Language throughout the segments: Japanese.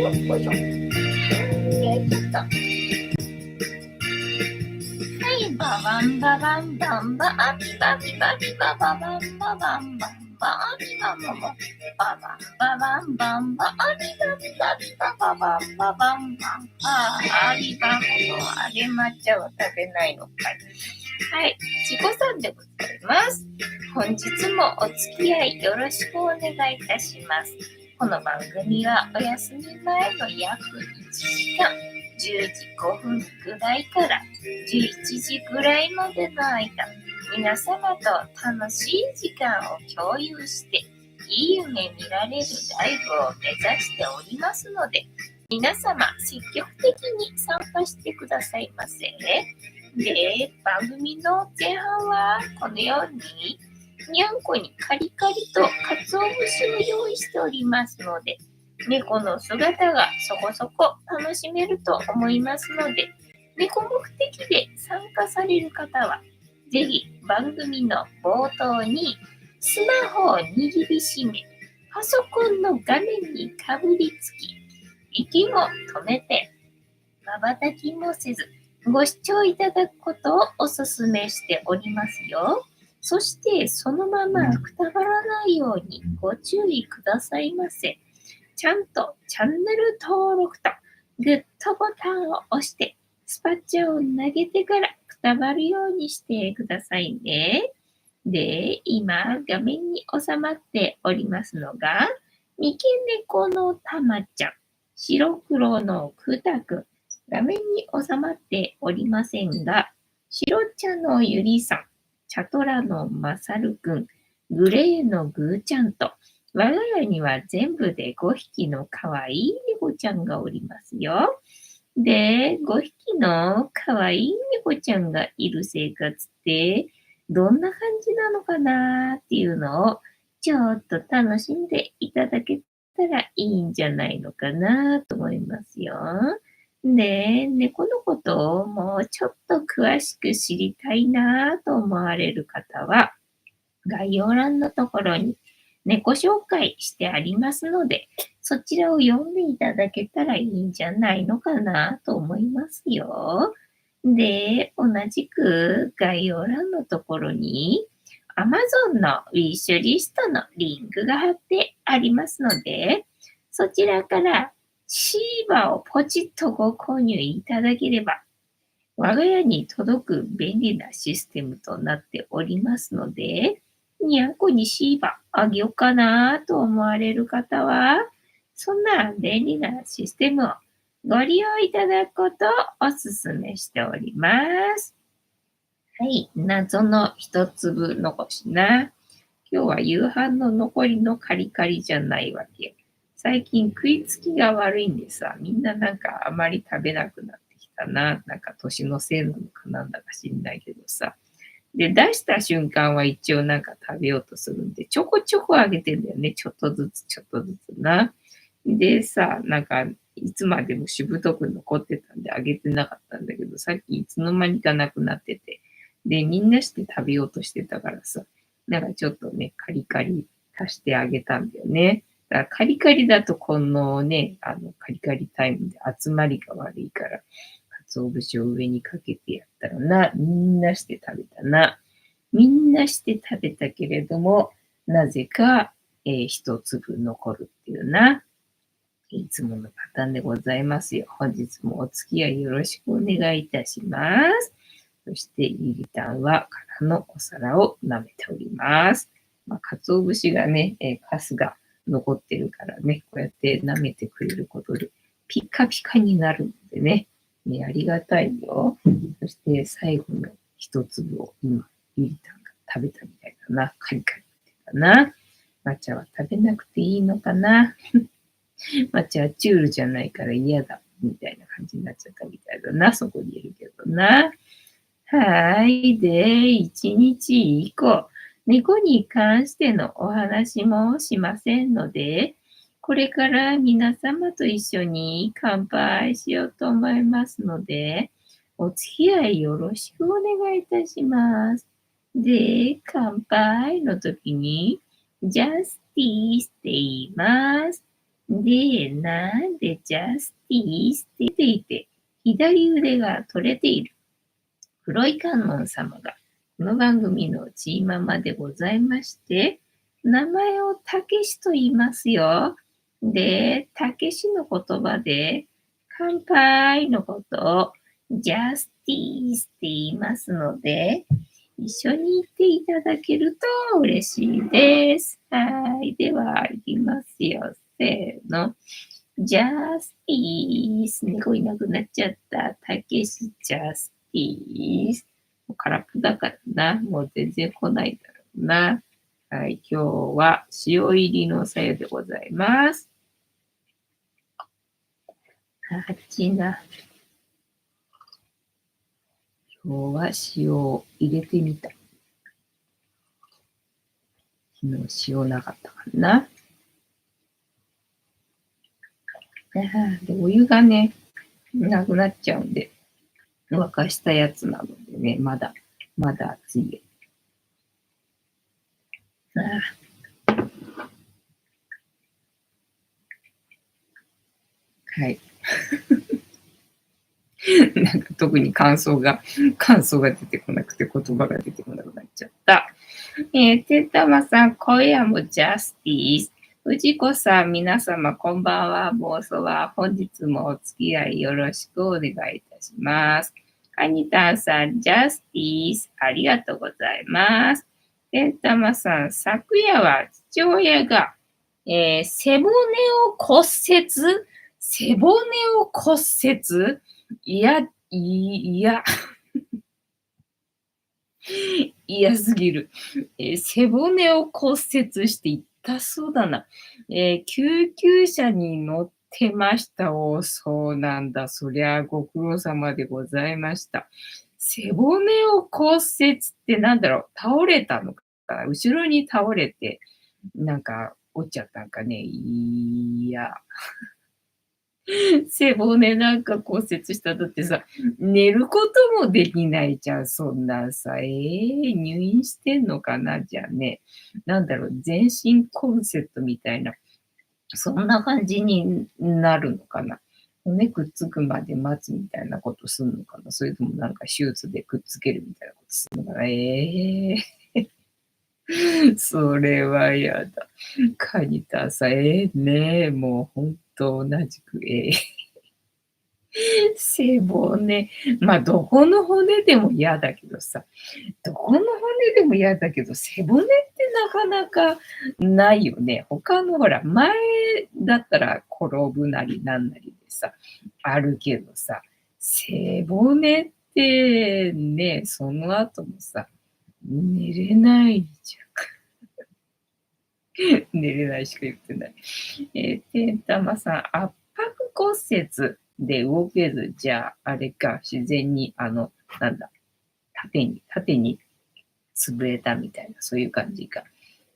よいしょ。焼いちゃった。はい、ババンババンバンバービバビバビバババンババンバンバービバモモババンババンバンバービバビバビバババンババンバンバービバモモあれ抹茶は食べないのかい。はい、ちこさんでございます。本日もお付き合いよろしくお願いいたします。この番組はお休み前の約1時間、10時5分ぐらいから11時ぐらいまでの間、皆様と楽しい時間を共有して、いい夢見られるライブを目指しておりますので、皆様積極的に参加してくださいませ。で、番組の前半はこのようににゃんこにカリカリと鰹節を用意しておりますので、猫の姿がそこそこ楽しめると思いますので、猫目的で参加される方は、ぜひ番組の冒頭にスマホを握りしめ、パソコンの画面にかぶりつき、息も止めて、瞬きもせず、ご視聴いただくことをお勧めしておりますよ。そしてそのままくたばらないようにご注意くださいませ。ちゃんとチャンネル登録とグッドボタンを押してスパチャを投げてからくたばるようにしてくださいね。で、今画面に収まっておりますのが三毛猫のたまちゃん、白黒のくたくん、画面に収まっておりませんが、白茶のゆりさん、チャトラのまさるくん、グレーのぐーちゃんと、我が家には全部で5匹のかわいい猫ちゃんがおりますよ。で、5匹のかわいい猫ちゃんがいる生活ってどんな感じなのかなっていうのをちょっと楽しんでいただけたらいいんじゃないのかなと思いますよ。で、猫のことをもうちょっと詳しく知りたいなと思われる方は、概要欄のところに猫紹介してありますので、そちらを読んでいただけたらいいんじゃないのかなと思いますよ。で、同じく概要欄のところに Amazon のウィッシュリストのリンクが貼ってありますので、そちらからシーバをポチッとご購入いただければ、我が家に届く便利なシステムとなっておりますので、にゃんこにシーバあげようかなと思われる方は、そんな便利なシステムをご利用いただくことをお勧めしております。はい、謎の一粒残しな。今日は夕飯の残りのカリカリじゃないわけ。最近食いつきが悪いんでさ、みんななんかあまり食べなくなってきたな。なんか年のせいなのかなんだか知んないけどさ。で、出した瞬間は一応なんか食べようとするんで、ちょこちょこあげてんだよね。ちょっとずつちょっとずつな。でさ、なんかいつまでもしぶとく残ってたんであげてなかったんだけど、さっきいつの間にかなくなってて。で、みんなして食べようとしてたからさ、なんかちょっとね、カリカリ足してあげたんだよね。だからカリカリだとこのね、カリカリタイムで集まりが悪いから、鰹節を上にかけてやったらな、みんなして食べたな。みんなして食べたけれども、なぜか、一粒残るっていうな。いつものパターンでございますよ。本日もお付き合いよろしくお願いいたします。そして、ゆりたんは空のお皿を舐めております。鰹節がね、カスが残ってるからね、こうやって舐めてくれることで、ピカピカになるのでね、ありがたいよ。そして、最後の一粒を今、ゆりたんが食べたみたいだな。カリカリってたな。抹茶は食べなくていいのかな。抹茶はチュールじゃないから嫌だ、みたいな感じになっちゃったみたいだな。そこにいるけどな。はい。で、一日以降、猫に関してのお話もしませんので、これから皆様と一緒に乾杯しようと思いますので、お付き合いよろしくお願いいたします。で、乾杯の時に、ジャスティースって言います。で、なんでジャスティスって言っていて、左腕が取れている黒い観音様が、この番組のチーママでございまして、名前をたけしと言いますよ。で、たけしの言葉で、乾杯のことを、ジャスティスって言いますので、一緒に言っていただけると嬉しいです。はい。では、いきますよ。せーの。ジャスティース。猫いなくなっちゃった。たけしジャスティース。もう空っぽだからな。もう全然来ないだろうな。はい。今日は塩入りのさゆでございます。あっちな。今日は塩を入れてみた。昨日塩なかったからな。で、お湯がね、なくなっちゃうんで、沸かしたやつなのでね、まだ熱いよ。はい。なんか特に感想が出てこなくて言葉が出てこなくなっちゃった。てったまさん、今夜もジャスティース。藤子さん、皆様、こんばんは。妄想は本日もお付き合いよろしくお願いいたします。カニタンさん、ジャスティース。ありがとうございます。てったまさん、昨夜は父親が、背骨を骨折背骨を骨折いや、嫌すぎる。背骨を骨折して痛そうだな。救急車に乗ってました。お、そうなんだ。そりゃご苦労様でございました。背骨を骨折ってなんだろう、倒れたのかな、後ろに倒れて、なんか折っちゃったんかね。いや。背骨なんか骨折しただってさ、寝ることもできないじゃん、そんなんさ。入院してんのかな、じゃあね。なんだろう、全身コンセットみたいな、そんな感じになるのかな。骨くっつくまで待つみたいなことするのかな。それともなんか手術でくっつけるみたいなことするのかな。それはやだ。カニタさん、ねえ、もうほんと同じく、背骨。まあ、どこの骨でも嫌だけどさ、どこの骨でも嫌だけど、背骨ってなかなかないよね。他のほら、前だったら転ぶなりなんなりでさ、あるけどさ、背骨ってね、その後もさ、寝れないじゃん。寝れないしか言ってない。てんたまさん、圧迫骨折で動けず、じゃあ、あれか、自然に、なんだ、縦に潰れたみたいな、そういう感じか。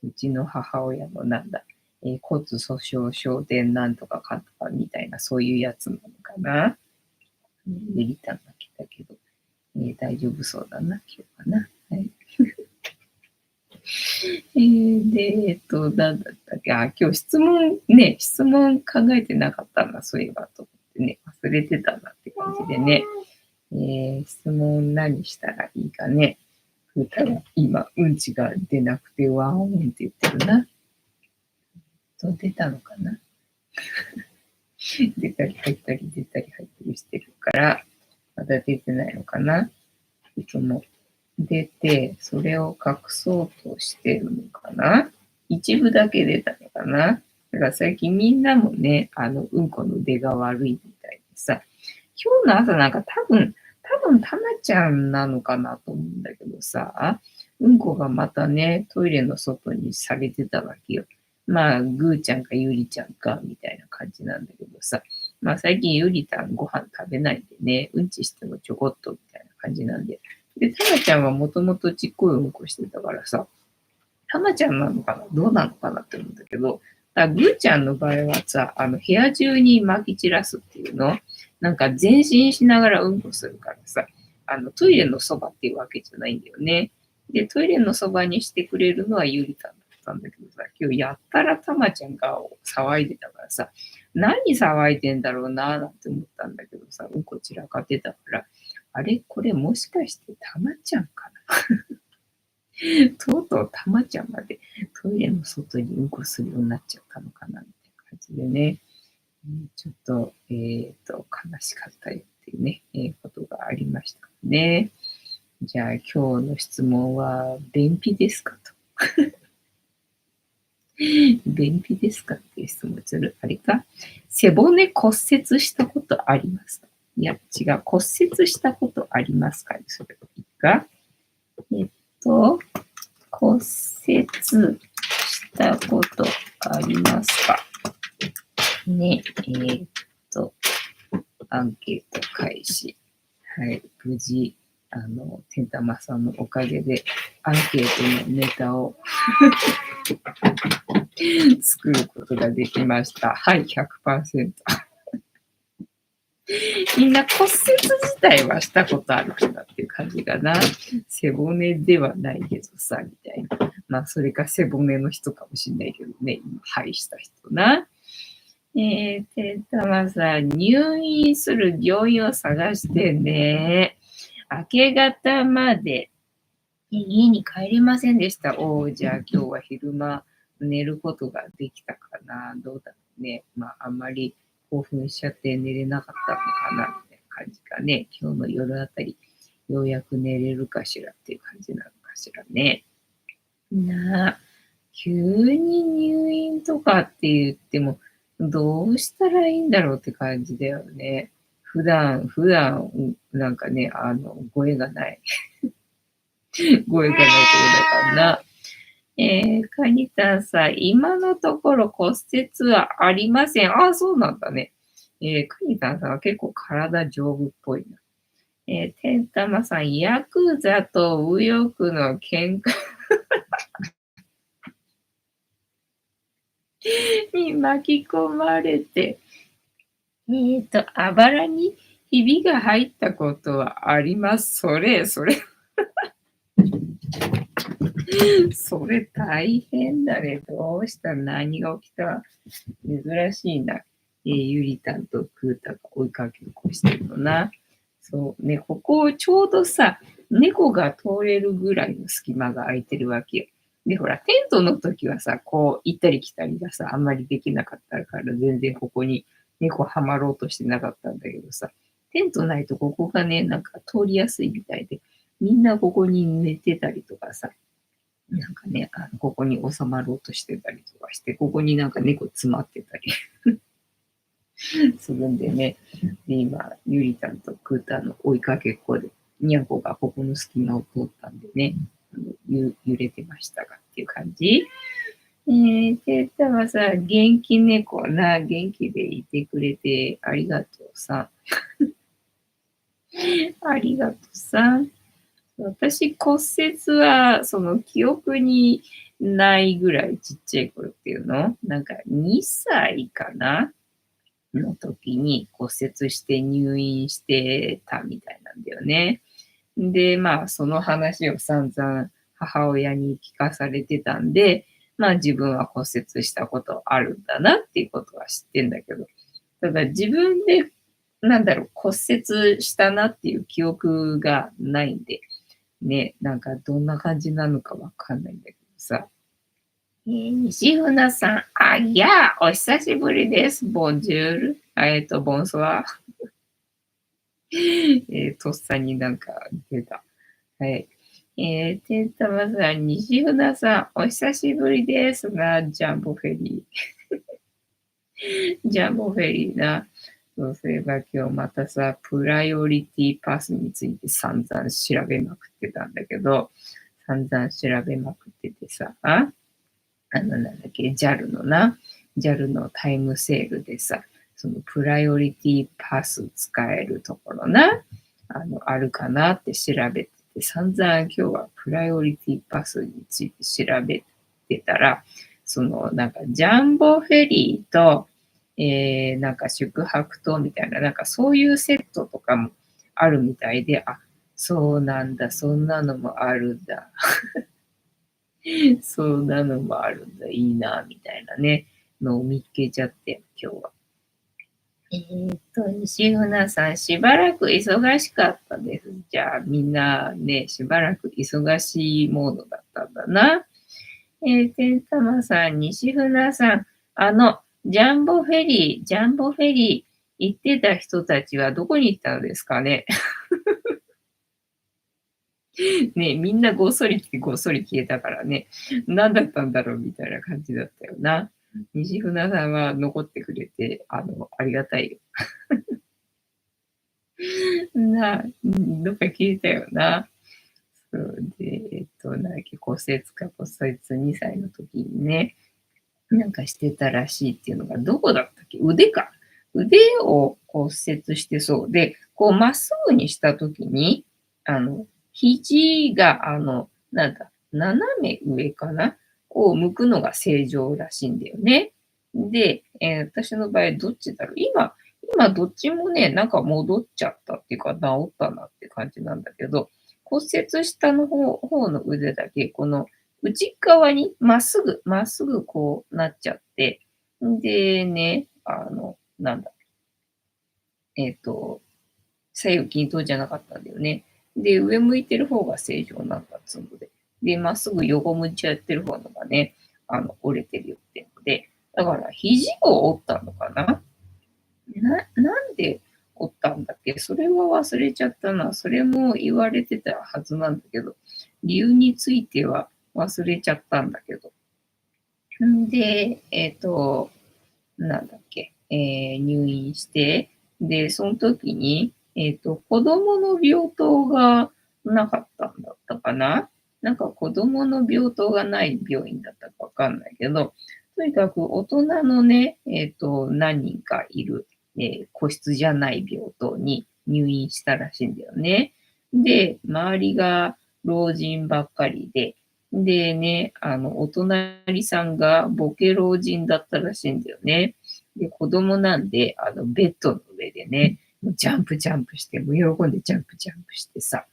うちの母親のなんだ、骨粗鬆症でなんとかかんとかみたいな、そういうやつなのかな。ゆりたんが来たけど、大丈夫そうだな、今日はな。はい。で、なんだったっけ、今日質問考えてなかったな、そういえばと思ってね、忘れてたなって感じでね。質問何したらいいかね。ふたら今、うんちが出なくて、ワーオンって言ってるな。出たのかな。出たり入ったり出たり入ったりしてるから、まだ出てないのかな。いつも出て、それを隠そうとしてるのかな。一部だけ出たのかな。だから最近みんなもね、うんこの出が悪いみたいでさ、今日の朝なんか多分ちゃんなのかなと思うんだけどさ、うんこがまたね、トイレの外にされてたわけよ。まあ、ぐーちゃんかゆりちゃんか、みたいな感じなんだけどさ、まあ最近ゆりたんご飯食べないでね、うんちしてもちょこっとみたいな感じなんで。で、たまちゃんはもともとちっこいうんこしてたからさ、たまちゃんなのかなどうなのかなって思うんだけど、ぐーちゃんの場合はさ、部屋中に撒き散らすっていうのなんか前進しながらうんこするからさ、トイレのそばっていうわけじゃないんだよね。で、トイレのそばにしてくれるのはゆりたんだっったんだけどさ、今日やったらたまちゃんが騒いでたからさ、何騒いでんだろうなーなんて思ったんだけどさ、うんこ散らかってたから、あれこれもしかしてたまちゃんかな。とうとうたまちゃんまでトイレの外にうんこするようになっちゃったのかなみたいな感じでね、ちょっと、悲しかったよっていうね、ことがありましたね。じゃあ今日の質問は、便秘ですかと。便秘ですかっていう質問する。あれか背骨骨折したことありますか？いや、違う。骨折したことありますか？それいいかえっと、骨折したことありますかね。アンケート開始。はい、無事、天玉さんのおかげで、アンケートのネタを作ることができました。はい、100%。みんな骨折自体はしたことあるかなっていう感じかな。背骨ではないけどさ、みたいな。まあ、それか背骨の人かもしれないけどね、今、はいした人な。天玉さん、入院する病院を探してね。明け方まで家に帰れませんでした。じゃあ今日は昼間寝ることができたかな。どうだろうね。まあ、あんまり興奮しちゃって寝れなかったのかな、みたいな感じかね。今日の夜あたり、ようやく寝れるかしらっていう感じなのかしらね。急に入院とかって言っても、どうしたらいいんだろうって感じだよね。普段、なんかね、声がない。声がないとこだからな。カニタンさん、今のところ骨折はありません。あ、そうなんだね。カニタンさんは結構体丈夫っぽいな。テンタマさん、ヤクザと右翼の喧嘩に巻き込まれて、あばらにひびが入ったことはあります。それ大変だね。どうした何が起きた珍しいな。ゆりたんとクータが追いかけっこしてるのな。そうね、ここちょうどさ、猫が通れるぐらいの隙間が空いてるわけよ。で、ほら、テントの時はさ、こう、行ったり来たりがさ、あんまりできなかったから、全然ここに猫はまろうとしてなかったんだけどさ、テントないとここがね、なんか通りやすいみたいで、みんなここに寝てたりとかさ、なんかね、ここに収まろうとしてたりとかして、ここになんか猫詰まってたりするんでね。で、今、ゆりたんとクータの追いかけっこで、にゃんこがここの隙間を通ったんでね、揺れてましたがっていう感じ。てったはさ、元気猫な、元気でいてくれてありがとうさ。ありがとうさ。私、骨折は、その記憶にないぐらいちっちゃい頃っていうのなんか2歳かなの時に骨折して入院してたみたいなんだよね。で、まあ、その話を散々母親に聞かされてたんで、まあ自分は骨折したことあるんだなっていうことは知ってんだけど、ただ自分で、骨折したなっていう記憶がないんで、ね、なんかどんな感じなのかわかんないんだけどさ。西船さん、いや、お久しぶりです。ボンジュール。ボンソワ。とっさになんか出た。はい。てんたまさん、西船さん、お久しぶりですな、ジャンボフェリー。ジャンボフェリーな。そうすれば今日またさ、プライオリティパスについて散々調べまくってたんだけど、散々調べまくっててさ、なんだっけ、JAL のな、JAL のタイムセールでさ、そのプライオリティパス使えるところな、あるかなって調べてて、散々今日はプライオリティパスについて調べてたら、そのなんかジャンボフェリーと、なんか宿泊とみたいな、なんかそういうセットとかもあるみたいで、そうなんだ、そんなのもあるんだ。そんなのもあるんだ。いいな、みたいなね、のを見っけちゃって、今日は。西船さん、しばらく忙しかったです。じゃあ、みんなね、しばらく忙しいモードだったんだな。てんたまさん、西船さん、ジャンボフェリー行ってた人たちはどこに行ったのですかね。ね、みんなごっそり来てごっそり消えたからね、何だったんだろうみたいな感じだったよな。西船さんは残ってくれて、ありがたいよ。どっか消えたよな。そうで、なんだっけ、骨折か骨折2歳の時にね、なんかしてたらしいっていうのが、どこだったっけ、腕か。腕を骨折してそうで、こうまっすぐにした時に、肘が、なんだ、斜め上かなを向くのが正常らしいんだよね。で、私の場合どっちだろう。今どっちもね、なんか戻っちゃったっていうか治ったなって感じなんだけど、骨折した方の腕だけ、この内側にまっすぐこうなっちゃって、んでね、なんだ、えっと、左右均等じゃなかったんだよね。で、上向いてる方が正常なんだっつうので。で、まっすぐ横向いちゃってる方のがね、折れてるよってので、だから肘を折ったのかな。なんで折ったんだっけ、それは忘れちゃったな。それも言われてたはずなんだけど、理由については忘れちゃったんだけど。んで、なんだっけ、入院して、で、その時に、子供の病棟がなかったんだったかな。なんか子供の病棟がない病院だったかわかんないけど、とにかく大人のね、何人かいる、個室じゃない病棟に入院したらしいんだよね。で、周りが老人ばっかりでね、お隣さんがボケ老人だったらしいんだよね。で、子供なんで、ベッドの上でね、ジャンプジャンプして、もう喜んでジャンプジャンプしてさ、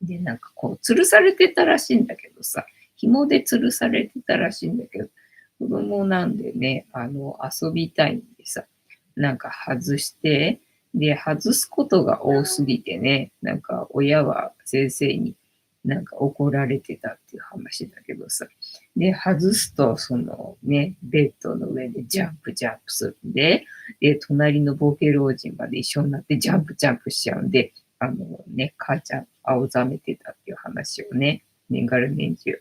で、なんかこう、吊るされてたらしいんだけどさ、紐で吊るされてたらしいんだけど、子供なんでね、遊びたいんでさ、なんか外して、で、外すことが多すぎてね、なんか親は先生になんか怒られてたっていう話だけどさ、で、外すと、そのね、ベッドの上でジャンプジャンプするんで、隣のボケ老人まで一緒になってジャンプジャンプしちゃうんで、母ちゃん、青ざめてたっていう話をね、年がら年中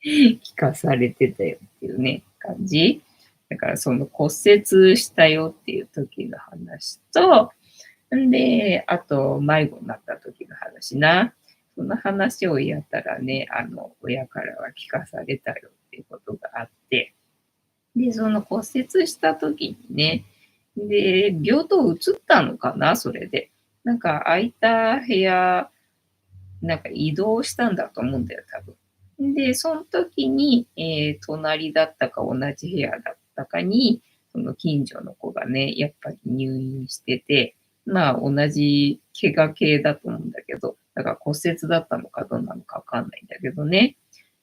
聞かされてたよっていうね、感じ。だからその骨折したよっていう時の話と、んで、あと、迷子になった時の話な。その話をやったらね、親からは聞かされたよっていうことがあって、で、その骨折した時にね、で、病棟移ったのかな、それで。なんか空いた部屋、なんか移動したんだと思うんだよ、多分。で、その時に、隣だったか同じ部屋だったかに、その近所の子がね、やっぱり入院してて、まあ同じ怪我系だと思うんだけど、だから骨折だったのかどうなのかわかんないんだけどね。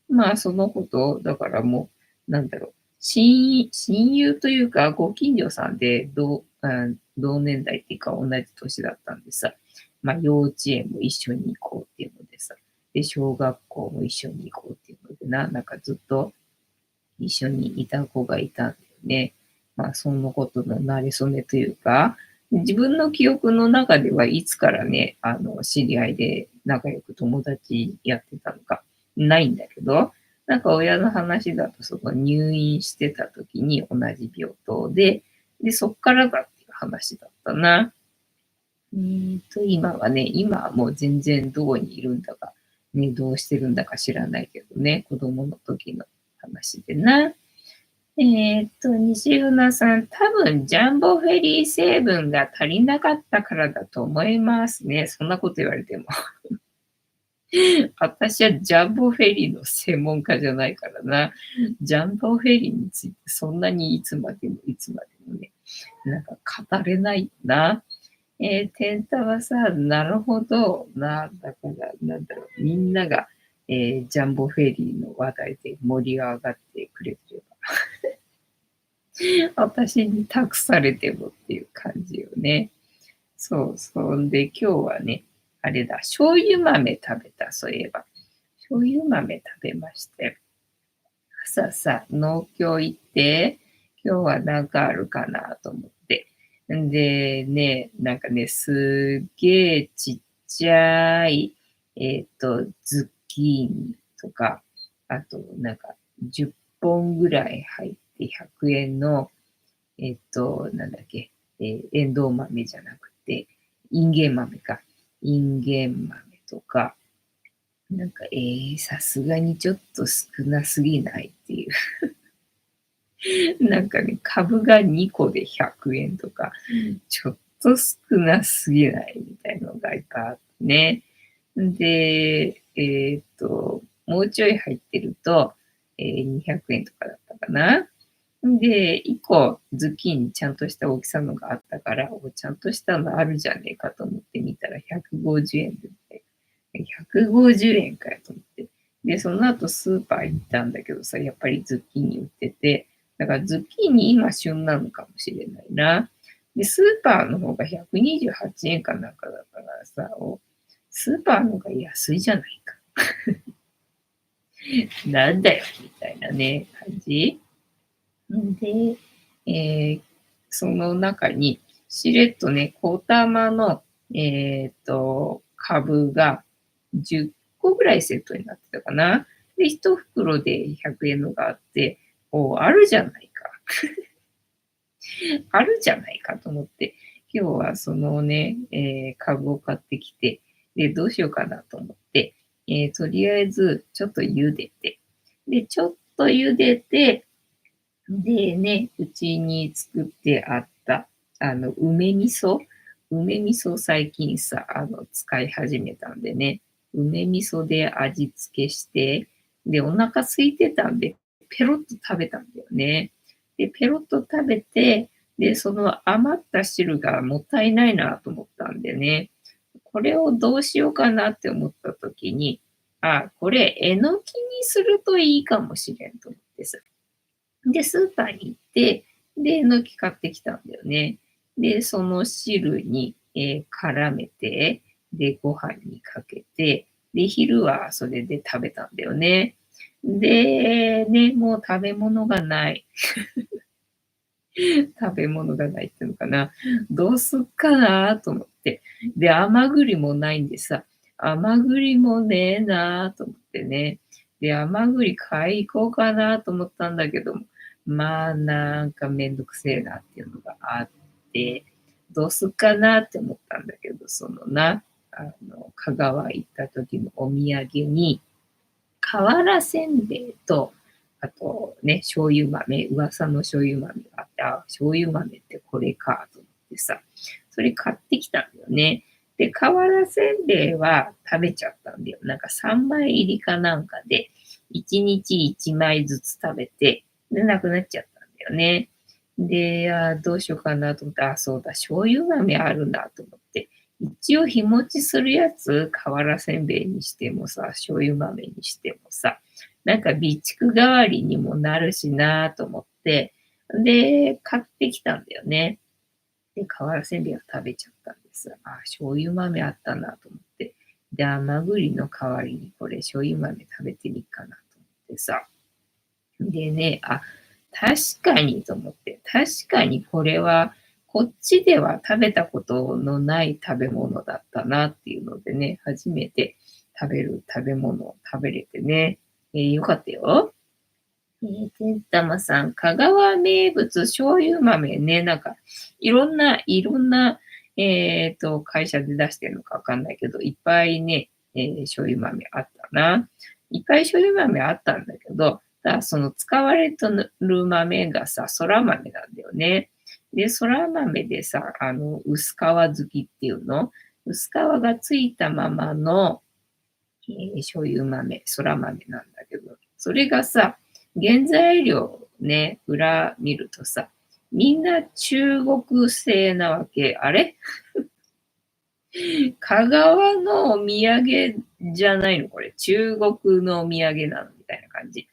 まあそのこと、だからもう、なんだろう、親友というか、ご近所さんで同年代っていうか同じ年だったんでさ、まあ幼稚園も一緒に行こうっていうのでさ、で、小学校も一緒に行こうっていうのでなんかずっと一緒にいた子がいたんだよね。まあそのことの馴れ初めというか、自分の記憶の中ではいつからね、知り合いで仲良く友達やってたのかないんだけど、なんか親の話だとその入院してた時に同じ病棟で、そっからだっていう話だったな。今はもう全然どこにいるんだか、ね、どうしてるんだか知らないけどね、子供の時の話でな。西船さん、多分ジャンボフェリー成分が足りなかったからだと思いますね。そんなこと言われても。私はジャンボフェリーの専門家じゃないからな。ジャンボフェリーについてそんなにいつまでもね、なんか語れないな。天太はさ、なるほど。だから、なんだろう、みんなが、ジャンボフェリーの話題で盛り上がってくれてれば、私に託されてもっていう感じよね。そう、そんで今日はね、あれだ、醤油豆食べた、そういえば。醤油豆食べまして。朝さ、農協行って、今日は何かあるかなと思って。んでね、なんかね、すっげえちっちゃい、ズッキーニとか、あと、なんか、10本ぐらい入って100円の、なんだっけ、エンドウ豆じゃなくて、インゲン豆か。インゲン豆とか、なんか、さすがにちょっと少なすぎないっていう。なんかね、株が2個で100円とか、ちょっと少なすぎないみたいのがいっぱいあってね。で、もうちょい入ってると、200円とかだったかな。で、1個ズッキーニちゃんとした大きさのがあったから、ちゃんとしたのあるじゃねえかと思ってみたら150円で、150円かよと思って。で、その後スーパー行ったんだけどさ、やっぱりズッキーニ売ってて、だからズッキーニ今旬なのかもしれないな。で、スーパーの方が128円かなんかだったからさ、スーパーの方が安いじゃないか。なんだよ、みたいなね、感じ。で、えーその中に、しれっとね、小玉の、株が10個ぐらいセットになってたかな。で、1袋で100円のがあって、あるじゃないか。あるじゃないかと思って、今日はそのね、株を買ってきて、で、どうしようかなと思って、とりあえずちょっと茹でて、で、ちょっと茹でて、でね、うちに作ってあった、梅味噌梅味噌最近さ、使い始めたんでね、梅味噌で味付けして、で、お腹空いてたんで、ペロッと食べたんだよね。で、ペロッと食べて、で、その余った汁がもったいないなと思ったんでね、これをどうしようかなって思った時に、あ、これ、えのきにするといいかもしれんと思ってさ。で、スーパーに行って、で、えのき買ってきたんだよね。で、その汁に、絡めて、で、ご飯にかけて、で、昼はそれで食べたんだよね。で、ね、もう食べ物がない。食べ物がないっていうのかな。どうすっかなと思って。で、甘栗もないんでさ、甘栗もねえなと思ってね。で、甘栗買い行こうかなと思ったんだけども、まあなんかめんどくせえなっていうのがあって、どうすっかなって思ったんだけど、そのな、香川行った時のお土産に、瓦せんべいと、あとね、醤油豆、噂の醤油豆があって、あ、醤油豆ってこれかと思ってさ、それ買ってきたんだよね。で、瓦せんべいは食べちゃったんだよ。なんか3枚入りかなんかで、1日1枚ずつ食べて、で、なくなっちゃったんだよね。で、どうしようかなと思って、あ、そうだ、醤油豆あるんだと思って、一応日持ちするやつ、瓦せんべいにしてもさ、醤油豆にしてもさ、なんか備蓄代わりにもなるしなと思って、で、買ってきたんだよね。で、瓦せんべいを食べちゃったんです。あ、醤油豆あったなと思って。で、甘栗の代わりにこれ醤油豆食べてみっかなと思ってさ。でね、あ、確かにと思って、確かにこれは、こっちでは食べたことのない食べ物だったなっていうのでね、初めて食べる食べ物を食べれてね、よかったよ。てんたまさん、香川名物醤油豆ね、なんか、いろんな、会社で出してるのかわかんないけど、いっぱいね、醤油豆あったな。いっぱい醤油豆あったんだけど、ただその使われてる豆がさ、空豆なんだよね。で、空豆でさ、薄皮好きっていうの薄皮がついたままの、醤油豆、空豆なんだけど、それがさ、原材料ね、裏見るとさ、みんな中国製なわけ。あれ香川のお土産じゃないのこれ。中国のお土産なのみたいな感じ。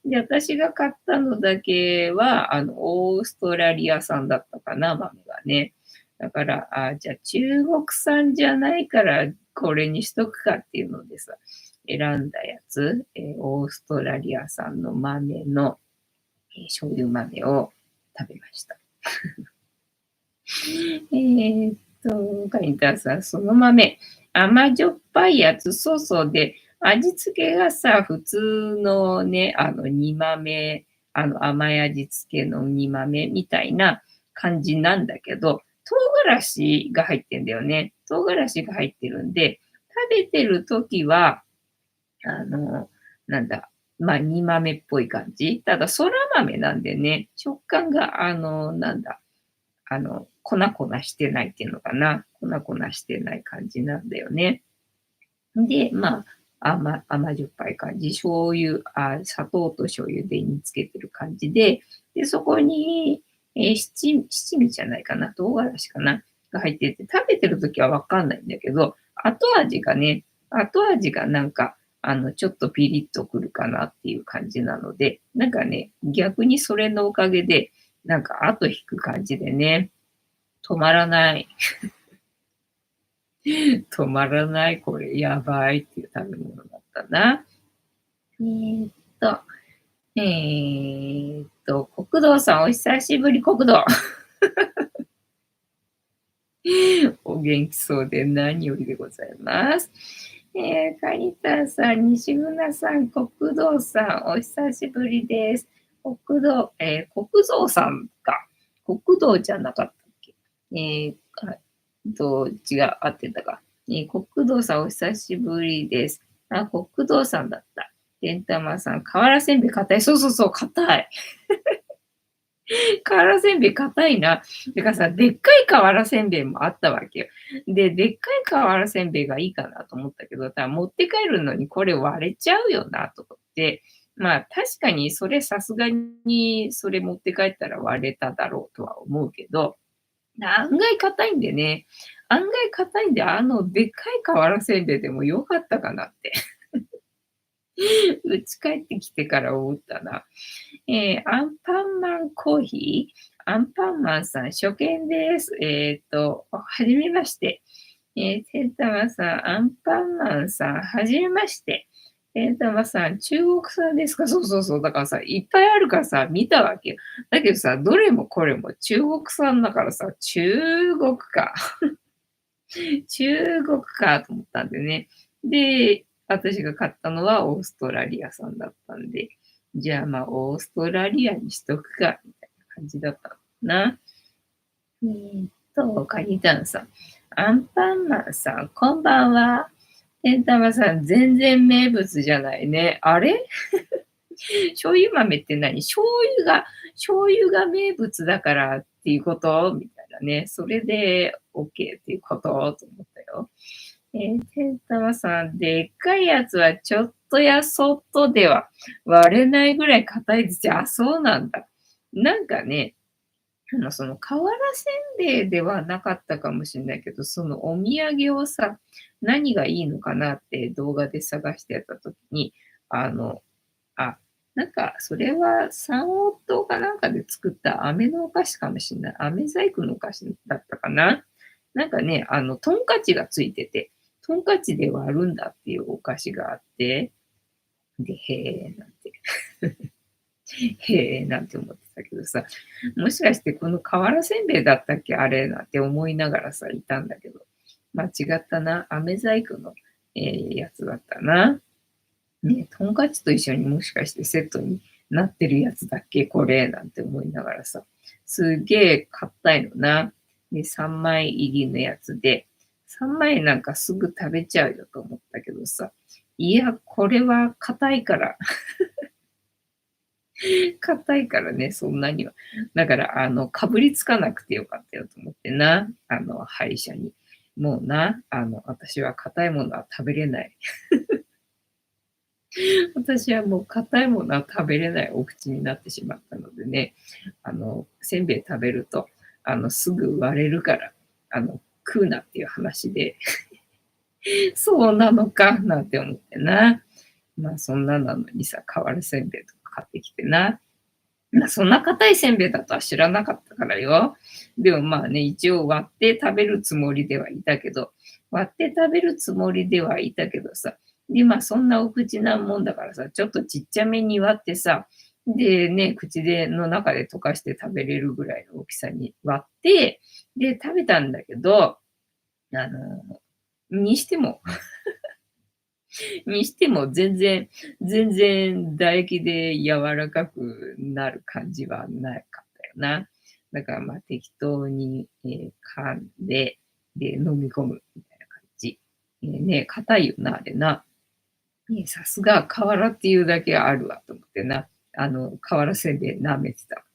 で、私が買ったのだけは、オーストラリア産だったかな、豆がね。だから、じゃあ中国産じゃないから、これにしとくかっていうのでさ、選んだやつ、オーストラリア産の豆の、醤油豆を食べました。カニタさん、その豆、甘じょっぱいやつ、そうそうで、味付けがさ、普通のね、煮豆、甘い味付けの煮豆みたいな感じなんだけど、唐辛子が入ってんだよね。唐辛子が入ってるんで、食べてるときは、あの、なんだ、煮豆っぽい感じ。ただ、そら豆なんでね、食感が、なんだ、粉々してないっていうのかな。粉々してない感じなんだよね。で、甘じょっぱい感じ。醤油、砂糖と醤油で煮つけてる感じで、で、そこに、七味じゃないかな。唐辛子かな。が入ってて、食べてるときはわかんないんだけど、後味がなんか、ちょっとピリッとくるかなっていう感じなので、なんかね、逆にそれのおかげで、なんか後引く感じでね、止まらない。止まらない。これやばいっていう食べ物だったな。えーっと、国道さんお久しぶり、国道。お元気そうで何よりでございます。カニタさん、西村さん、国道さん、お久しぶりです。国道さんか。国道じゃなかったっけ。違う、合ってたか。国道さん、お久しぶりです。国道さんだった。てんたまさん、瓦せんべい硬い。そうそうそう、硬い。瓦せんべい硬いな。てかさ、でっかい瓦せんべいもあったわけよ。で、でっかい瓦せんべいがいいかなと思ったけど、持って帰るのにこれ割れちゃうよなと思って、まあ確かにそれさすがにそれ持って帰ったら割れただろうとは思うけど、案外硬いんでね、案外硬いんで、でっかい瓦せんべいでもよかったかなって。家帰ってきてから思ったな。アンパンマンコーヒーアンパンマンさん、初見です。はじめまして。てんたまさん、アンパンマンさん、はじめまして。てんたまさん、中国産ですか。そうそうそう。だからさ、いっぱいあるからさ、見たわけよ。だけどさ、どれもこれも中国産だからさ、中国か。中国かと思ったんでね。で、私が買ったのはオーストラリア産だったんで、じゃあオーストラリアにしとくか、みたいな感じだったのかな。カニタンさん。アンパンマンさん、こんばんは。てんたまさん、全然名物じゃないね。あれ醤油豆って何醤油が名物だからっていうことみたいなね。それで OK っていうことと思ったよ。てんたまさん、でっかいやつはちょっとやそっとでは割れないぐらい硬いですよ。あ、そうなんだ。なんかね、その瓦せんべいではなかったかもしれないけど、そのお土産をさ、何がいいのかなって動画で探してた時に、あの、あ、なんかそれは三王糖かなんかで作った飴のお菓子かもしれない。飴細工のお菓子だったかな。なんかね、トンカチがついてて、トンカチで割るんだっていうお菓子があって、で、へーなんて。へえ、なんて思ってたけどさ、もしかしてこの瓦せんべいだったっけあれなんて思いながらさ、いたんだけど、間違ったな。飴細工の、やつだったな。ね、トンカチと一緒にもしかしてセットになってるやつだっけこれなんて思いながらさ、すげえ硬いのな。で、3枚入りのやつで、3枚なんかすぐ食べちゃうよと思ったけどさ、いや、これは硬いから硬いからね、そんなには。だから、かぶりつかなくてよかったよと思ってな、歯医者に。もうな、私は硬いものは食べれない。私はもう硬いものは食べれないお口になってしまったのでね、せんべい食べると、すぐ割れるから、食うなっていう話で、そうなのか、なんて思ってな。まあそんななのにさ、瓦せんべいとか買ってきてな。まあそんな硬いせんべいだとは知らなかったからよ。でもまあね、一応割って食べるつもりではいたけど、割って食べるつもりではいたけどさ、で、まあそんなお口なもんだからさ、ちょっとちっちゃめに割ってさ、でね、口での中で溶かして食べれるぐらいの大きさに割って、で、食べたんだけど、あの、にしてもにしても全然唾液で柔らかくなる感じはなかったよな。だからまあ適当に、噛んで、で、飲み込むみたいな感じ。ね、硬いよな、あれな。さすが瓦っていうだけあるわと思ってな。瓦せんべい舐めてた。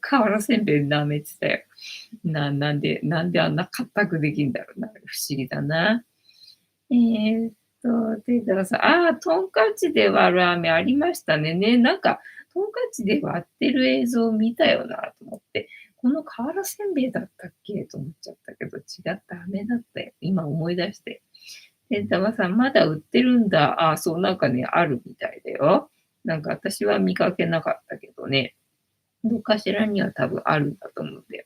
瓦せんべい舐めてたよ。なんであんな硬くできんだろうな。不思議だな。えーっで、だからさ、トンカチで割る飴ありましたね。なんか、トンカチで割ってる映像を見たよなと思って、この瓦せんべいだったっけと思っちゃったけど、違った、飴だったよ。今思い出して。で、だからさ、まだ売ってるんだ。そう、なんかね、あるみたいだよ。なんか私は見かけなかったけどね、どっかしらには多分あるんだと思うんだよ。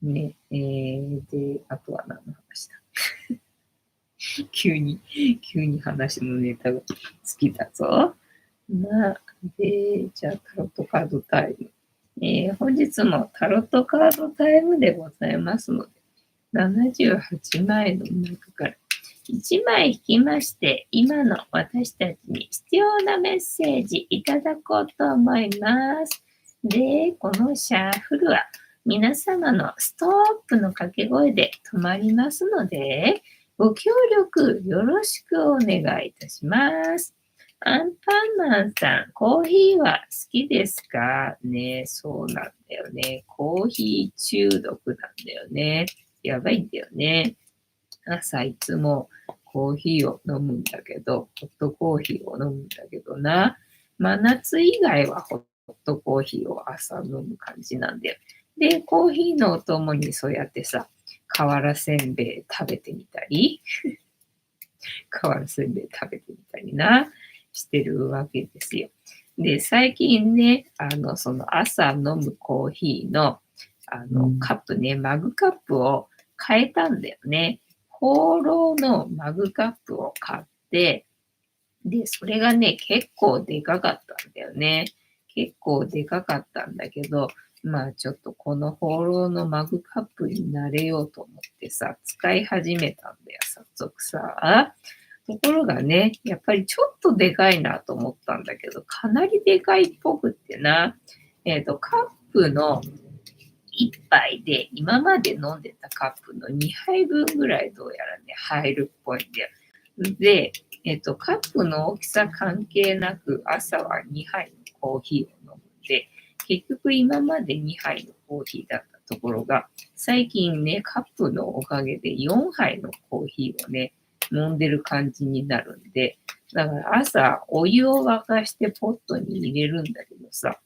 ね、で、あとは何の話だ急に、急に話のネタが尽きたぞ。で、じゃあタロットカードタイム。本日もタロットカードタイムでございますので、78枚の中から1枚引きまして、今の私たちに必要なメッセージいただこうと思います。で、このシャッフルは皆様のストップの掛け声で止まりますので、ご協力よろしくお願いいたします。アンパンマンさん、コーヒーは好きですかね？そうなんだよね。コーヒー中毒なんだよね。やばいんだよね。朝いつもコーヒーを飲むんだけど、ホットコーヒーを飲むんだけどな。真夏以外はホットコーヒーを朝飲む感じなんだよ。で、コーヒーのお供にそうやってさ、瓦せんべい食べてみたり、瓦せんべい食べてみたりな、してるわけですよ。で、最近ね、その朝飲むコーヒーの、カップね、マグカップを変えたんだよね。ホーローのマグカップを買って、で、それがね、結構でかかったんだよね。結構でかかったんだけど、まあちょっとこのホーローのマグカップになれようと思ってさ、使い始めたんだよ、早速さ。ところがね、やっぱりちょっとでかいなと思ったんだけど、かなりでかいっぽくってな。カップの1杯で、今まで飲んでたカップの2杯分ぐらいどうやらね、入るっぽいんだよ。で、カップの大きさ関係なく、朝は2杯のコーヒーを飲んで、結局今まで2杯のコーヒーだったところが、最近ね、カップのおかげで4杯のコーヒーをね、飲んでる感じになるんで、だから朝お湯を沸かしてポットに入れるんだけどさ、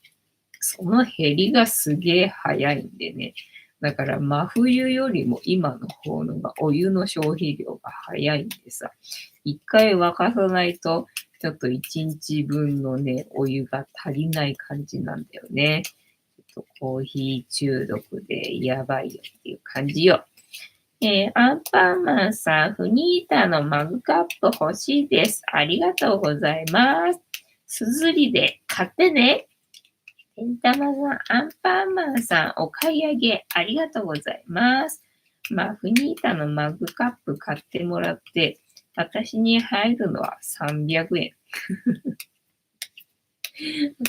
その減りがすげえ早いんでね。だから真冬よりも今の方のがお湯の消費量が早いんでさ、一回沸かさないと、ちょっと一日分のね、お湯が足りない感じなんだよね。ちょっとコーヒー中毒でやばいよっていう感じよ。アンパンマンさん、フニータのマグカップ欲しいです。ありがとうございます。すずりで買ってね。てんたまさん、アンパンマンさん、お買い上げありがとうございます。まあ、フニータのマグカップ買ってもらって、私に入るのは300円。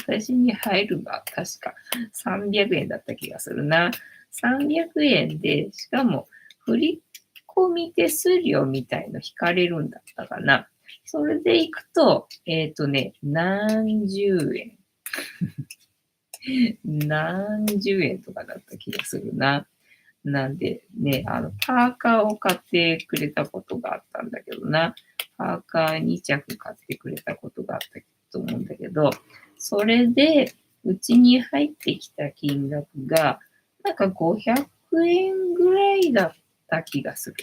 私に入るのは確か300円だった気がするな。300円で、しかも振り込み手数料みたいの引かれるんだったかな。それでいくと、何十円何十円とかだった気がするな。なんでね、パーカーを買ってくれたことがあったんだけどな。パーカー2着買ってくれたことがあったと思うんだけど、それで、うちに入ってきた金額が、なんか500円ぐらいだった気がする。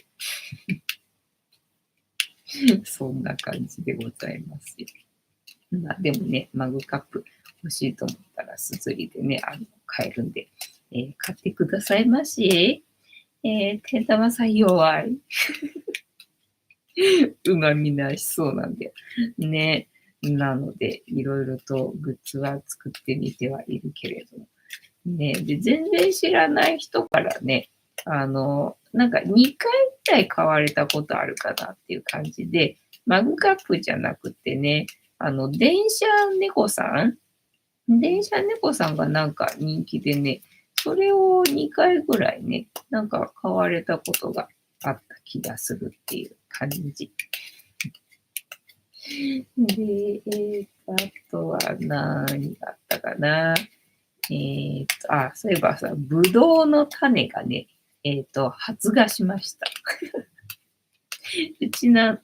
そんな感じでございますよ。まあでもね、マグカップ欲しいと思ったら、すずりでね、買えるんで、買ってくださいまし。天玉さん弱い。うまみなしそうなんで。ね。なので、いろいろとグッズは作ってみてはいるけれども。ね。で、全然知らない人からね、なんか2回ぐらい買われたことあるかなっていう感じで、マグカップじゃなくてね、電車猫さんがなんか人気でね、それを2回ぐらいね、なんか買われたことがあった気がするっていう感じ。で、あとは何があったかな。そういえばさ、ぶどうの種がね、発芽しました。うちの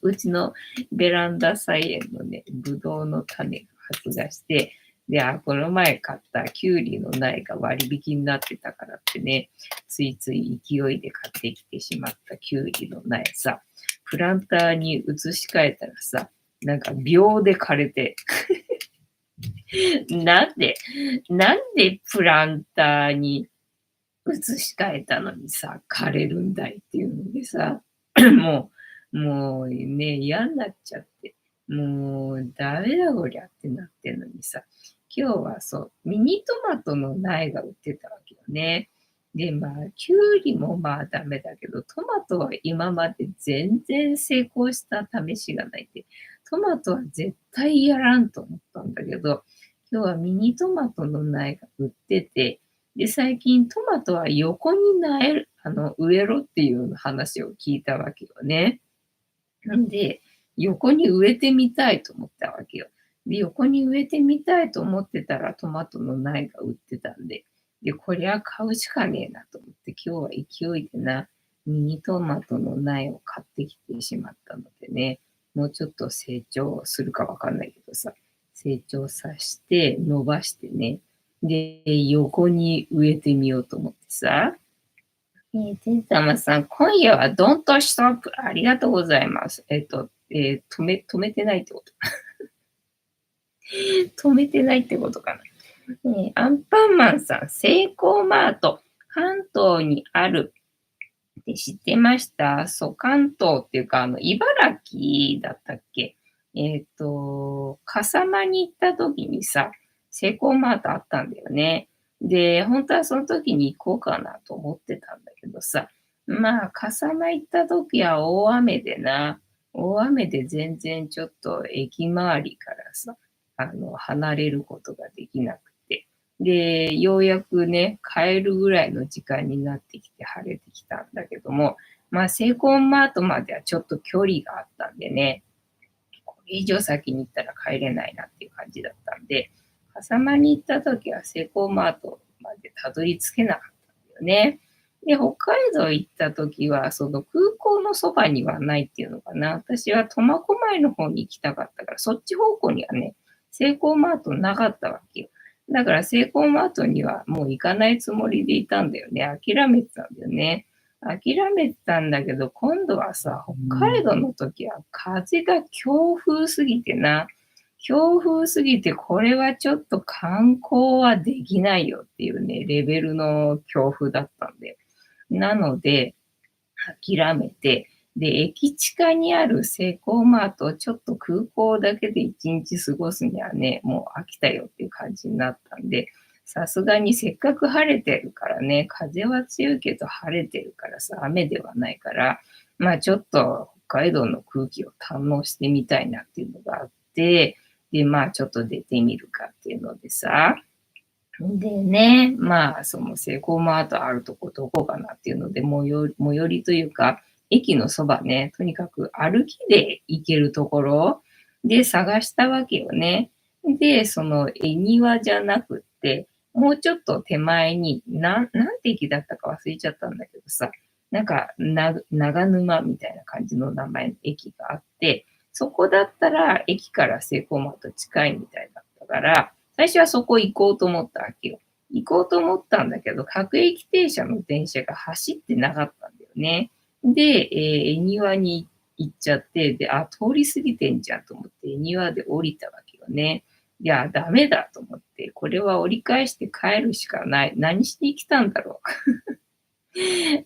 ベランダ菜園のね、ぶどうの種が発芽して、で、この前買ったキュウリの苗が割引になってたからってね、ついつい勢いで買ってきてしまったキュウリの苗さ、プランターに移し替えたらさ、なんか秒で枯れて、なんでプランターに移し替えたのにさ、枯れるんだいっていうのでさ、もうね、嫌になっちゃって、もうダメだこりゃってなってんのにさ、今日はそう、ミニトマトの苗が売ってたわけよね。で、まあ、キュウリもまあダメだけど、トマトは今まで全然成功した試しがないって、トマトは絶対やらんと思ったんだけど、今日はミニトマトの苗が売ってて、で、最近トマトは横に植えろっていう話を聞いたわけよね。なんで、横に植えてみたいと思ったわけよ。で、横に植えてみたいと思ってたらトマトの苗が売ってたんで、で、こりゃ買うしかねえなと思って、今日は勢いでミニトマトの苗を買ってきてしまったのでね、もうちょっと成長するかわかんないけどさ、成長させて伸ばしてね、で、横に植えてみようと思ってさ、てんたまさん、今夜は Don't Stop ありがとうございます。止めてないってこと止めてないってことかな。アンパンマンさん、セイコーマート、関東にあるって知ってました？そう、関東っていうか、茨城だったっけ？笠間に行った時にさ、セイコーマートあったんだよね。で、本当はその時に行こうかなと思ってたんだけどさ、まあ、笠間行った時は大雨で全然ちょっと駅周りからさ、離れることができなくて、で、ようやくね、帰るぐらいの時間になってきて晴れてきたんだけども、まあ、セイコーマートまではちょっと距離があったんでね、これ以上先に行ったら帰れないなっていう感じだったんで、笠間に行った時はセイコーマートまでたどり着けなかったんだよね。で、北海道行った時は、その空港のそばにはないっていうのかな。私は苫小牧の方に行きたかったから、そっち方向にはね、セイコーマートなかったわけよ。だからセイコーマートにはもう行かないつもりでいたんだよね。諦めてたんだよね。諦めてたんだけど、今度はさ、北海道の時は風が強風すぎて強風すぎてこれはちょっと観光はできないよっていうね、レベルの強風だったんだよ。なので、諦めて、で、駅地下にあるセイコーマート、ちょっと空港だけで一日過ごすにはね、もう飽きたよっていう感じになったんで、さすがにせっかく晴れてるからね、風は強いけど晴れてるからさ、雨ではないから、まあちょっと北海道の空気を堪能してみたいなっていうのがあって、で、まあちょっと出てみるかっていうのでさ、でね、まあ、そのセイコーマートあるとこどこかなっていうので、最寄りというか、駅のそばね、とにかく歩きで行けるところで探したわけよね。で、その恵庭じゃなくって、もうちょっと手前に、なんて駅だったか忘れちゃったんだけどさ、なんか、長沼みたいな感じの名前の駅があって、そこだったら駅からセイコーマート近いみたいだったから、最初はそこ行こうと思ったわけよ。行こうと思ったんだけど、各駅停車の電車が走ってなかったんだよね。で、恵庭に行っちゃって、で、あ、通り過ぎてんじゃんと思って庭で降りたわけよね。いや、ダメだと思って、これは折り返して帰るしかない。何しに来たんだろ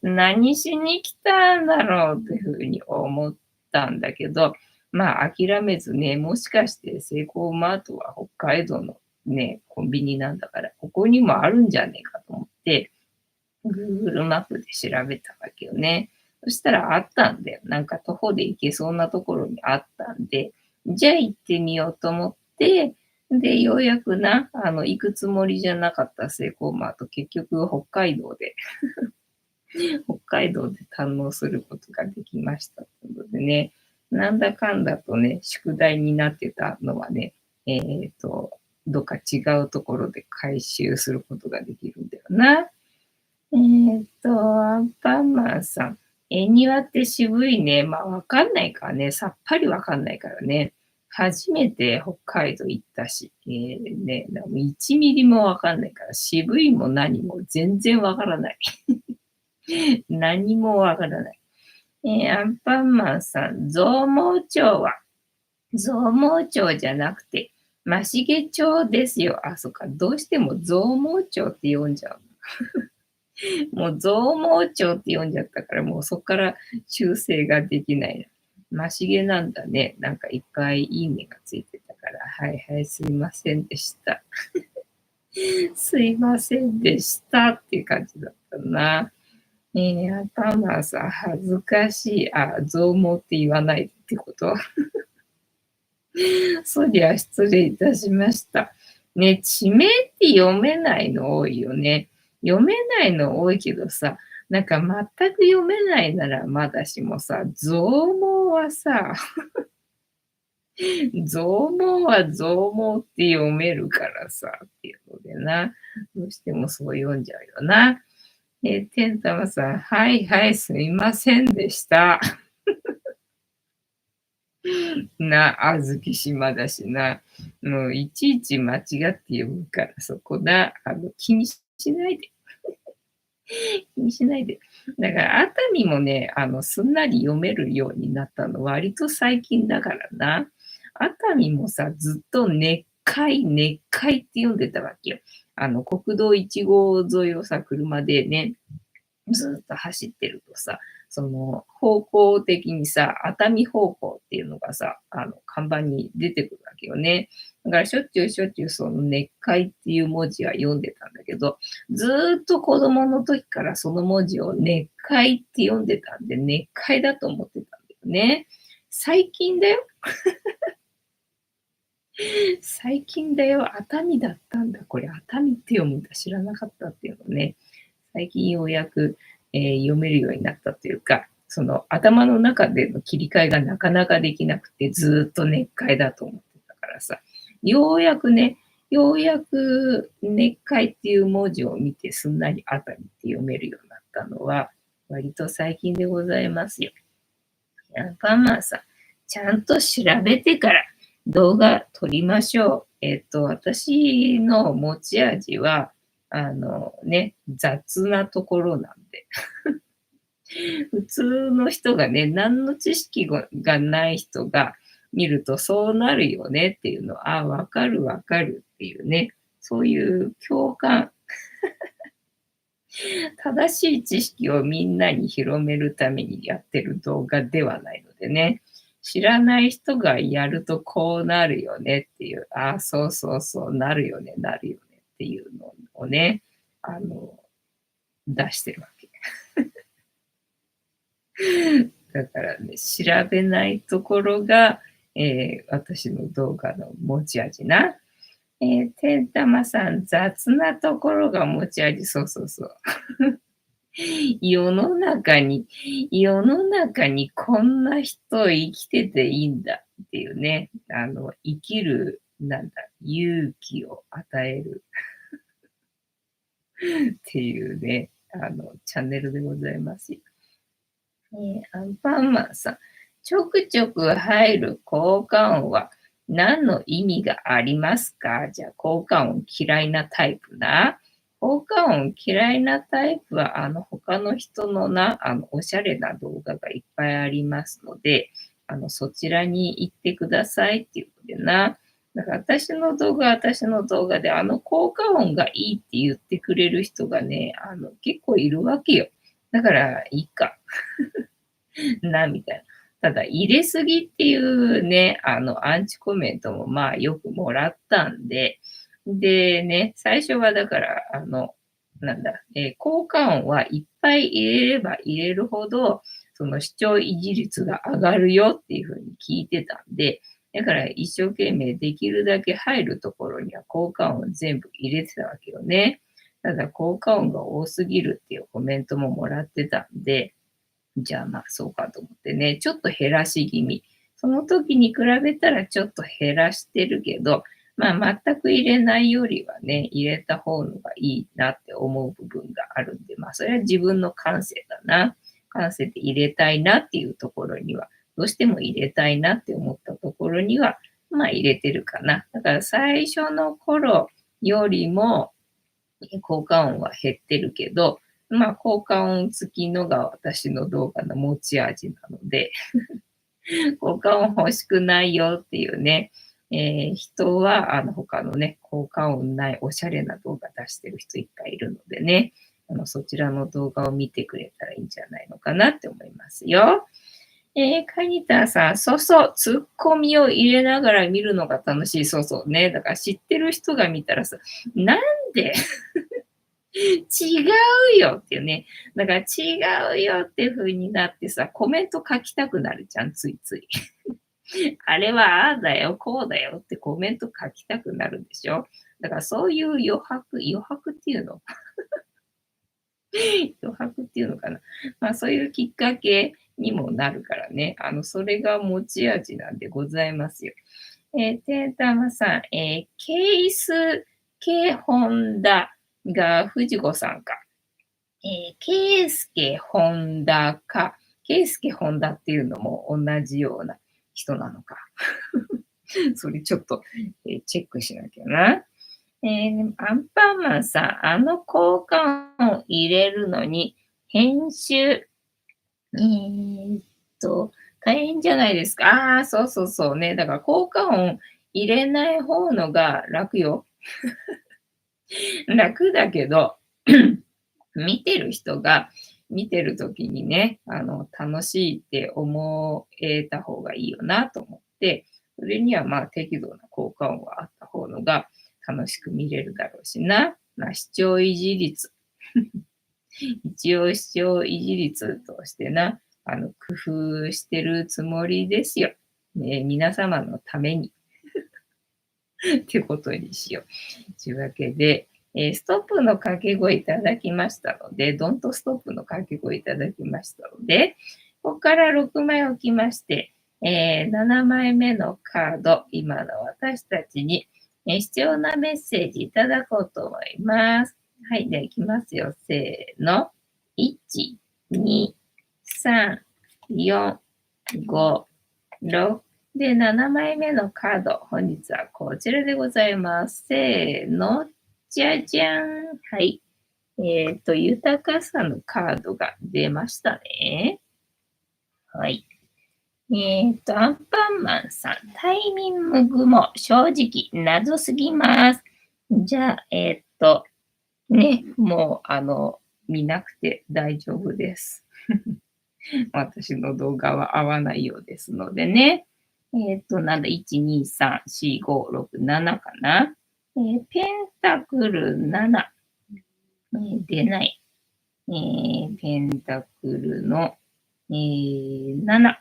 う。何しに来たんだろうっていうふうに思ったんだけど、まあ諦めずね、もしかしてセイコーマートは北海道のね、コンビニなんだから、ここにもあるんじゃねえかと思って、Google マップで調べたわけよね。そしたらあったんだよ。なんか徒歩で行けそうなところにあったんで、じゃあ行ってみようと思って、で、ようやくな、行くつもりじゃなかったセイコーマート、結局北海道で堪能することができましたということでね、なんだかんだとね、宿題になってたのはね、どっか違うところで回収することができるんだよな。アンパンマンさん。庭って渋いね。まあ、わかんないからね。さっぱりわかんないからね。初めて北海道行ったし、ね、1ミリもわかんないから、渋いも何も全然わからない。何もわからない。アンパンマンさん、増毛町は、増毛町じゃなくて、増毛町ですよ。あ、そっか。どうしても増毛町って読んじゃう。もう増毛町って読んじゃったから、もうそこから修正ができないな。増毛なんだね。なんかいっぱいいいねがついてたから、はいはい、すいませんでした。すいませんでしたっていう感じだったな。頭さ、恥ずかしい。あ、増毛って言わないってことそりゃ失礼いたしました。ね、地名って読めないの多いよね。読めないの多いけどさ、なんか全く読めないならまだしもさ、増毛はさ、増毛は増毛って読めるからさ、っていうのでな。どうしてもそう読んじゃうよな。てんたまさん、はいはい、すいませんでした。あずき島だしな。もういちいち間違って読むから、そこだ。気にしないで。気にしないで。だから、熱海もね、すんなり読めるようになったの割と最近だからな。熱海もさ、ずっと熱海、熱海って読んでたわけよ。国道1号沿いをさ、車でね、ずっと走ってるとさ、その方向的にさ、熱海方向っていうのがさ、看板に出てくるわけよね。だからしょっちゅうしょっちゅうその熱海っていう文字は読んでたんだけど、ずーっと子供の時からその文字を熱海って読んでたんで、熱海だと思ってたんだよね。最近だよ。最近だよ。熱海だったんだ。これ熱海って読むんだ。知らなかったっていうのね。最近ようやく、読めるようになったというか、その頭の中での切り替えがなかなかできなくて、ずっと熱海だと思ってたからさ、ようやくね、ようやく熱海っていう文字を見てすんなり熱海って読めるようになったのは、割と最近でございますよ。アンパンマンさん、ちゃんと調べてから動画撮りましょう。私の持ち味は、雑なところなんで。普通の人がね、何の知識がない人が見るとそうなるよねっていうのは、あ、わかるわかるっていうね、そういう共感、正しい知識をみんなに広めるためにやってる動画ではないのでね、知らない人がやるとこうなるよねっていう、あ、そうそうそう、なるよね、なるよねっていうのをね、あの、出してるわけ。だからね、調べないところが、私の動画の持ち味な。てんたまさん、雑なところが持ち味。そうそうそう。世の中に、世の中にこんな人生きてていいんだっていうね、生きる、なんだ、勇気を与えるっていうね、チャンネルでございますよ。アンパンマンさん、ちょくちょく入る効果音は何の意味がありますか？じゃあ効果音嫌いなタイプな。効果音嫌いなタイプは、他の人のおしゃれな動画がいっぱいありますので、そちらに行ってくださいっていうことでな。だから私の動画で、効果音がいいって言ってくれる人がね、結構いるわけよ。だから、いいかな、みたいな。ただ、入れすぎっていうね、アンチコメントもまあよくもらったんで、でね、最初はだから、なんだ、効果音はいっぱい入れれば入れるほど、その視聴維持率が上がるよっていう風に聞いてたんで、だから一生懸命できるだけ入るところには効果音全部入れてたわけよね。ただ効果音が多すぎるっていうコメントももらってたんで、じゃあまあそうかと思ってね、ちょっと減らし気味。その時に比べたらちょっと減らしてるけど、まあ全く入れないよりはね、入れた方のがいいなって思う部分があるんで、まあそれは自分の感性だな。感性で入れたいなっていうところには、どうしても入れたいなって思ったところには、まあ入れてるかな。だから最初の頃よりも効果音は減ってるけど、まあ効果音付きのが私の動画の持ち味なので、効果音欲しくないよっていうね、人は、他のね、効果音ないおしゃれな動画出してる人いっぱいいるのでね、そちらの動画を見てくれたらいいんじゃないのかなって思いますよ。カニタさん、そうそう、ツッコミを入れながら見るのが楽しい。そうそうね。だから知ってる人が見たらさ、なんで違うよっていうね。だから違うよっていう風になってさ、コメント書きたくなるじゃん、ついつい。あれはああだよ、こうだよってコメント書きたくなるでしょ。だからそういう余白っていうの余白っていうのかな。まあそういうきっかけにもなるからね。それが持ち味なんでございますよ。てんたまさん、ケースケホンダが藤子さんか。ケイスケホンダか。ケイスケホンダっていうのも同じような人なのか。それちょっと、チェックしなきゃな。アンパンマンさん、交換を入れるのに、編集、っと、大変じゃないですか。ああ、そうそうそうね。だから効果音入れない方のが楽よ。楽だけど、見てる人が見てる時にね、楽しいって思えた方がいいよなと思って、それにはまあ適度な効果音があった方のが楽しく見れるだろうしな。まあ、視聴維持率。一応視聴維持率としてな、工夫してるつもりですよ。ね、皆様のためにってことにしよう。というわけで、ストップの掛け声いただきましたので、ドントストップの掛け声いただきましたので、ここから6枚置きまして、7枚目のカード、今の私たちに、必要なメッセージいただこうと思います。はい、では行きますよ。せーの。1、2、3、4、5、6、で、7枚目のカード、本日はこちらでございます。せーの、じゃじゃん。はい。豊かさのカードが出ましたね。はい。アンパンマンさん、タイミングも正直謎すぎます。じゃあ、ね、もう、見なくて大丈夫です。私の動画は合わないようですのでね。なんだ、1、2、3、4、5、6、7かな。ペンタクル7。出ない。ペンタクルの、7。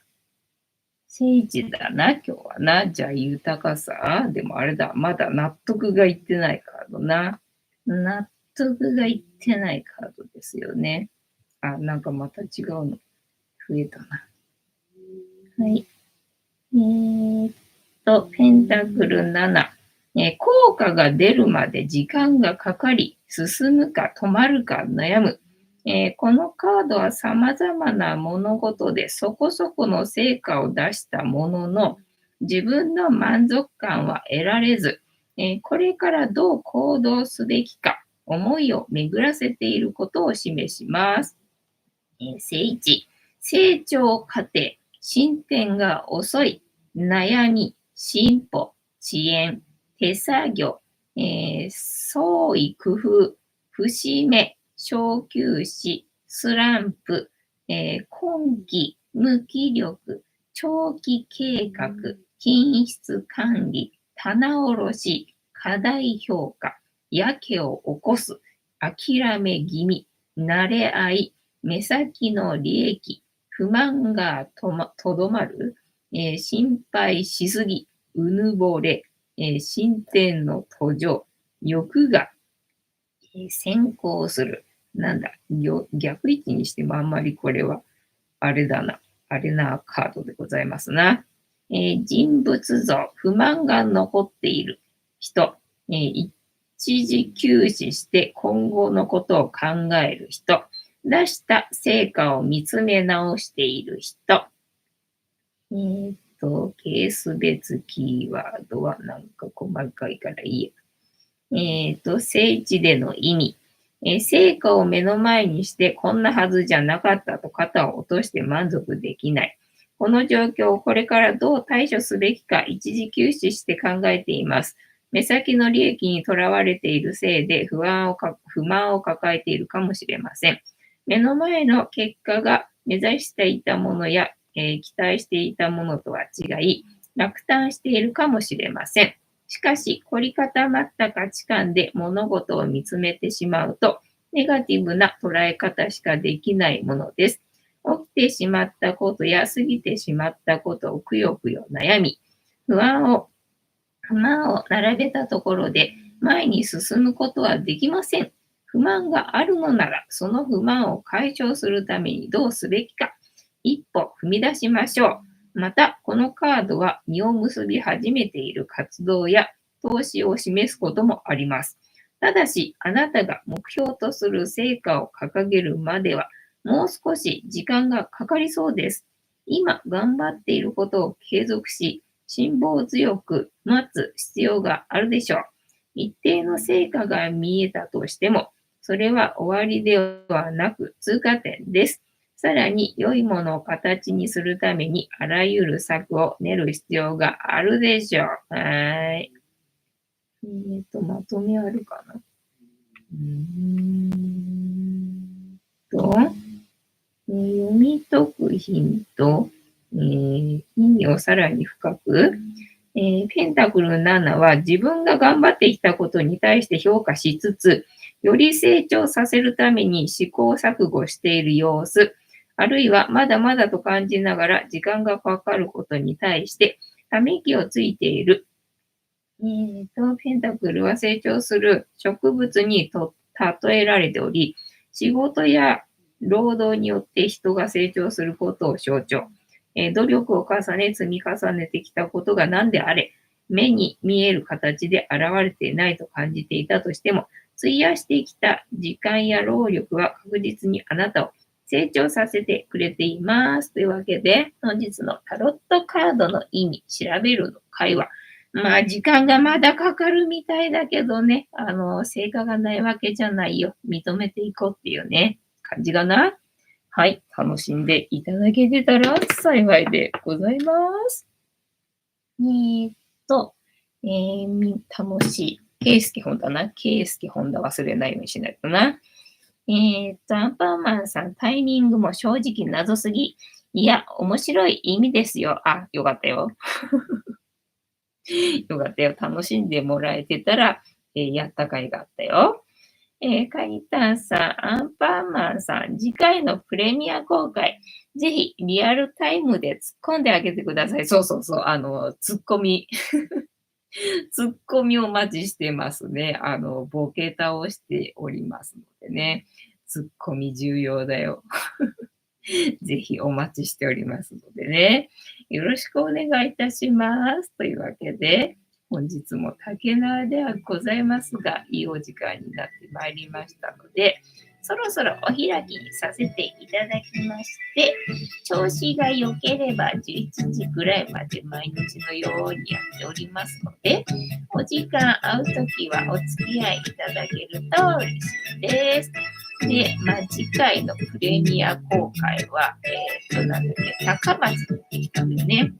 聖地だな、今日はな。じゃあ、豊かさ。でもあれだ、まだ納得がいってないカードな。納得がいってないカードですよね。あ、なんかまた違うの増えたな。はい。ペンタクル7。効果が出るまで時間がかかり、進むか止まるか悩む。このカードは様々な物事でそこそこの成果を出したものの、自分の満足感は得られず、これからどう行動すべきか、思いを巡らせていることを示します。正一、成長過程、進展が遅い、悩み、進歩、遅延、手作業、創意工夫、節目、小休止、スランプ、今期、無気力、長期計画、品質管理、棚卸し、課題評価、やけを起こす、諦め気味、慣れ合い、目先の利益、不満がとどまる、心配しすぎ、うぬぼれ、進展の途上、欲が、先行する。なんだ、逆位置にしてもあんまりこれは、あれだな、あれなカードでございますな。人物像、不満が残っている人、一時休止して今後のことを考える人、出した成果を見つめ直している人。ケース別キーワードはなんか細かいからいいや。聖地での意味。成果を目の前にしてこんなはずじゃなかったと肩を落として満足できない。この状況をこれからどう対処すべきか一時休止して考えています。目先の利益にとらわれているせいで不満を抱えているかもしれません。目の前の結果が目指していたものや、期待していたものとは違い、落胆しているかもしれません。しかし、凝り固まった価値観で物事を見つめてしまうと、ネガティブな捉え方しかできないものです。起きてしまったことや過ぎてしまったことをくよくよ悩み、不満を並べたところで前に進むことはできません。不満があるのなら、その不満を解消するためにどうすべきか、一歩踏み出しましょう。また、このカードは実を結び始めている活動や投資を示すこともあります。ただし、あなたが目標とする成果を掲げるまでは、もう少し時間がかかりそうです。今頑張っていることを継続し、辛抱強く待つ必要があるでしょう。一定の成果が見えたとしても、それは終わりではなく通過点です。さらに良いものを形にするためにあらゆる策を練る必要があるでしょう。はい。まとめあるかな。読み解くヒント、意味をさらに深く、ペンタクル7は自分が頑張ってきたことに対して評価しつつ、より成長させるために試行錯誤している様子、あるいはまだまだと感じながら時間がかかることに対してため息をついている。ペンタクルは成長する植物に例えられており、仕事や労働によって人が成長することを象徴。努力を重ね、積み重ねてきたことが何であれ、目に見える形で現れていないと感じていたとしても、費やしてきた時間や労力は確実にあなたを成長させてくれています。というわけで、本日のタロットカードの意味、調べるの会話。まあ、時間がまだかかるみたいだけどね、成果がないわけじゃないよ。認めていこうっていうね、感じかな。はい、楽しんでいただけてたら幸いでございます。楽しい。ケイスケ本だな。ケイスケ本だ。忘れないようにしないとな。アンパンマンさん、タイミングも正直謎すぎ。いや、面白い意味ですよ。あ、よかったよ。よかったよ。楽しんでもらえてたら、やった甲斐があったよ。カニタンさん、アンパンマンさん、次回のプレミア公開、ぜひリアルタイムで突っ込んであげてください。そうそうそう、突っ込み。ツッコミをお待ちしてますね。ボケ倒しておりますのでね。ツッコミ重要だよ。ぜひお待ちしておりますのでね。よろしくお願いいたします。というわけで、本日も竹縄ではございますが、いいお時間になってまいりましたので、そろそろお開きにさせていただきまして、調子が良ければ11時ぐらいまで毎日のようにやっておりますので、お時間合うときはお付き合いいただけると嬉しいです。で、次回のプレミア公開は、なんだっけ、高松に行ってきたんだよね。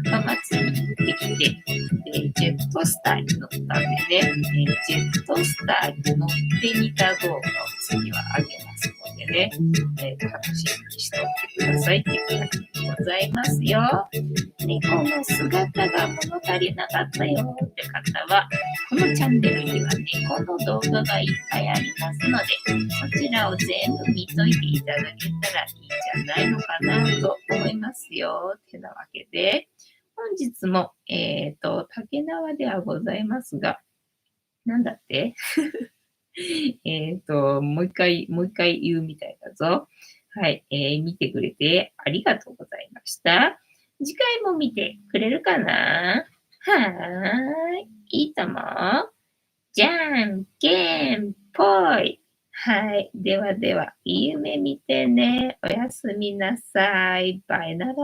高松に行ってきて、ジェットスターに乗ったんでね、ジェットスターに乗ってみた動画を次は上げますのでね、楽しみにしておいてくださいっていう感じでございますよ。猫の姿が物足りなかったよって方は、このチャンネルには猫の動画がいっぱいありますので、そちらを全部見といていただけたらいいんじゃないのかなと思いますよ。てなわけで、本日も、竹縄ではございますが、なんだってもう一回言うみたいだぞ。はい、見てくれてありがとうございました。次回も見てくれるかな？はーい。いいとも。じゃんけんぽい。はい。ではでは、いい夢見てね。おやすみなさい。バイなら。